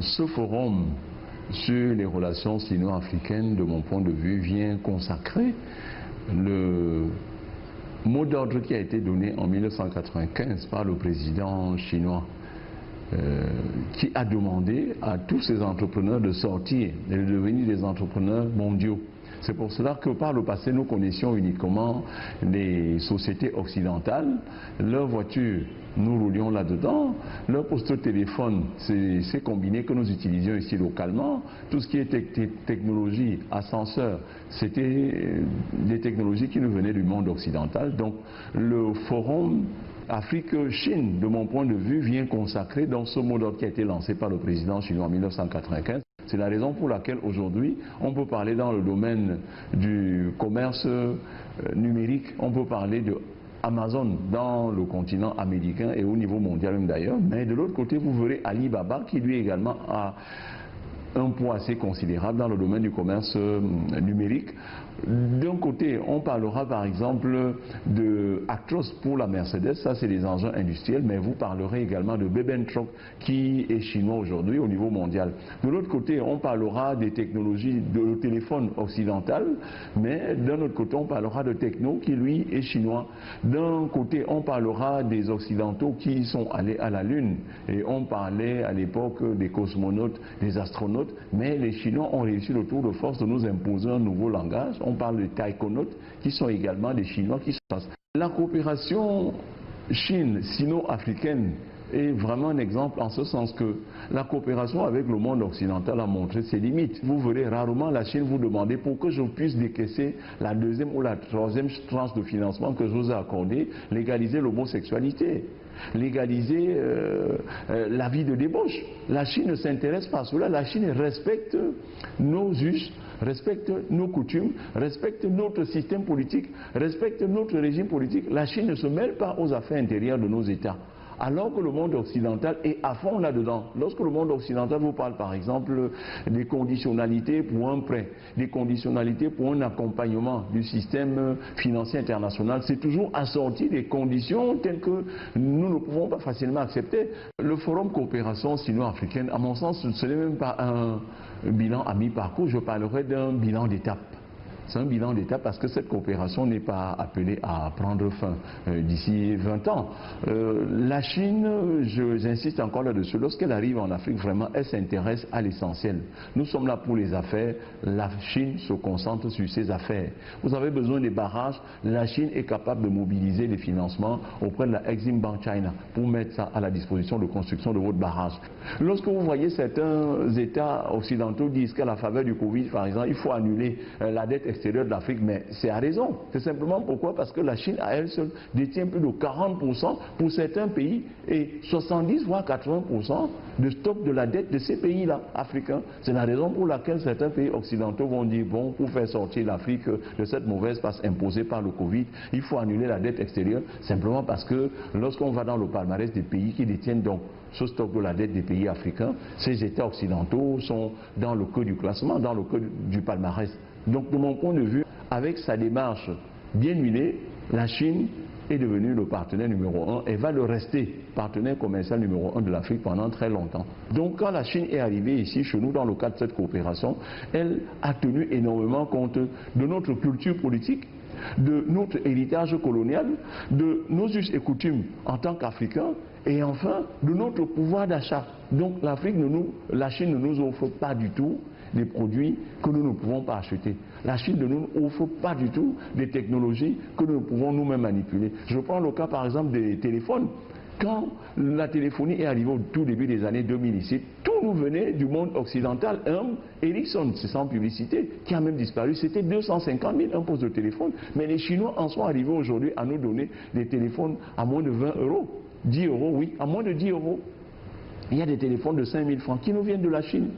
Ce forum sur les relations sino-africaines, de mon point de vue, vient consacrer le mot d'ordre qui a été donné en 1995 par le président chinois, qui a demandé à tous ces entrepreneurs de sortir et de devenir des entrepreneurs mondiaux. C'est pour cela que par le passé, nous connaissions uniquement les sociétés occidentales, leurs voitures, nous roulions là-dedans, leurs postes de téléphone, c'est ces combinés que nous utilisions ici localement, tout ce qui était technologie, ascenseur, c'était des technologies qui nous venaient du monde occidental. Donc le forum Afrique-Chine, de mon point de vue, vient consacrer dans ce mot d'ordre qui a été lancé par le président chinois en 1995. C'est la raison pour laquelle aujourd'hui, on peut parler dans le domaine du commerce numérique, on peut parler de Amazon dans le continent américain et au niveau mondial même d'ailleurs, mais de l'autre côté, vous verrez Alibaba qui lui également a un poids assez considérable dans le domaine du commerce numérique. D'un côté, on parlera par exemple de Actros pour la Mercedes, ça c'est des engins industriels, mais vous parlerez également de Bebentrock qui est chinois aujourd'hui au niveau mondial. De l'autre côté, on parlera des technologies de téléphone occidental, mais d'un autre côté, on parlera de Techno qui lui est chinois. D'un côté, on parlera des occidentaux qui sont allés à la Lune, et on parlait à l'époque des cosmonautes, des astronautes, mais les Chinois ont réussi le tour de force de nous imposer un nouveau langage. On parle de taïkonautes qui sont également des Chinois qui sont... La coopération Chine-sino-africaine est vraiment un exemple en ce sens que la coopération avec le monde occidental a montré ses limites. Vous verrez rarement la Chine vous demander pour que je puisse décaisser la deuxième ou la troisième tranche de financement que je vous ai accordé, légaliser l'homosexualité, légaliser la vie de débauche. La Chine ne s'intéresse pas à cela. La Chine respecte nos us, respecte nos coutumes, respecte notre système politique, respecte notre régime politique. La Chine ne se mêle pas aux affaires intérieures de nos États. Alors que le monde occidental est à fond là-dedans. Lorsque le monde occidental vous parle par exemple des conditionnalités pour un prêt, des conditionnalités pour un accompagnement du système financier international, c'est toujours assorti des conditions telles que nous ne pouvons pas facilement accepter. Le forum coopération sino-africaine, à mon sens, ce n'est même pas un bilan à mi-parcours, je parlerai d'un bilan d'étape. C'est un bilan d'étape parce que cette coopération n'est pas appelée à prendre fin d'ici 20 ans. La Chine, j'insiste encore là-dessus, lorsqu'elle arrive en Afrique, vraiment, elle s'intéresse à l'essentiel. Nous sommes là pour les affaires, la Chine se concentre sur ses affaires. Vous avez besoin des barrages, la Chine est capable de mobiliser les financements auprès de la Exim Bank China pour mettre ça à la disposition de construction de votre barrage. Lorsque vous voyez certains États occidentaux disent qu'à la faveur du Covid, par exemple, il faut annuler la dette extérieure de l'Afrique, mais c'est à raison. C'est simplement pourquoi? Parce que la Chine à elle seule détient plus de 40% pour certains pays et 70 voire 80% de stock de la dette de ces pays-là africains. C'est la raison pour laquelle certains pays occidentaux vont dire bon, pour faire sortir l'Afrique de cette mauvaise passe imposée par le Covid, il faut annuler la dette extérieure, simplement parce que lorsqu'on va dans le palmarès des pays qui détiennent donc ce stock de la dette des pays africains, ces États occidentaux sont dans le queue du classement, dans le queue du palmarès. Donc de mon point de vue, avec sa démarche bien huilée, la Chine est devenue le partenaire numéro 1 et va le rester partenaire commercial numéro 1 de l'Afrique pendant très longtemps. Donc quand la Chine est arrivée ici chez nous dans le cadre de cette coopération, elle a tenu énormément compte de notre culture politique, de notre héritage colonial, de nos us et coutumes en tant qu'Africains et enfin de notre pouvoir d'achat. Donc la Chine ne nous offre pas du tout des produits que nous ne pouvons pas acheter. La Chine ne nous offre pas du tout des technologies que nous pouvons nous-mêmes manipuler. Je prends le cas par exemple des téléphones. Quand la téléphonie est arrivée au tout début des années 2000 ici, tout nous venait du monde occidental. Ericsson, c'est sans publicité, qui a même disparu, c'était 250 000 un poste de téléphone. Mais les Chinois en sont arrivés aujourd'hui à nous donner des téléphones à moins de 20 euros. 10 euros, oui, à moins de 10 euros. Il y a des téléphones de 5 000 francs qui nous viennent de la Chine.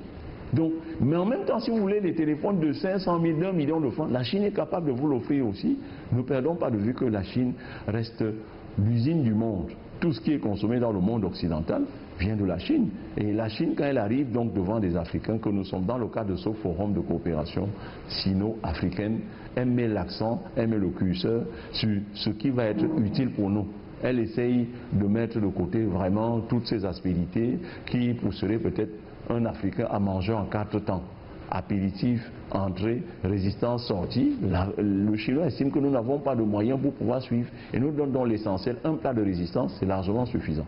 Donc, mais en même temps, si vous voulez les téléphones de 500 000, d'1 million de francs, la Chine est capable de vous l'offrir aussi. Ne perdons pas de vue que la Chine reste l'usine du monde. Tout ce qui est consommé dans le monde occidental vient de la Chine. Et la Chine, quand elle arrive donc devant des Africains, que nous sommes dans le cadre de ce forum de coopération sino-africaine, elle met l'accent, elle met le curseur sur ce qui va être utile pour nous. Elle essaye de mettre de côté vraiment toutes ces aspérités qui pousseraient peut-être un Africain à manger en 4 temps. Apéritif, entrée, résistance, sortie. Le Chinois estime que nous n'avons pas de moyens pour pouvoir suivre et nous donnons l'essentiel. Un plat de résistance, c'est largement suffisant.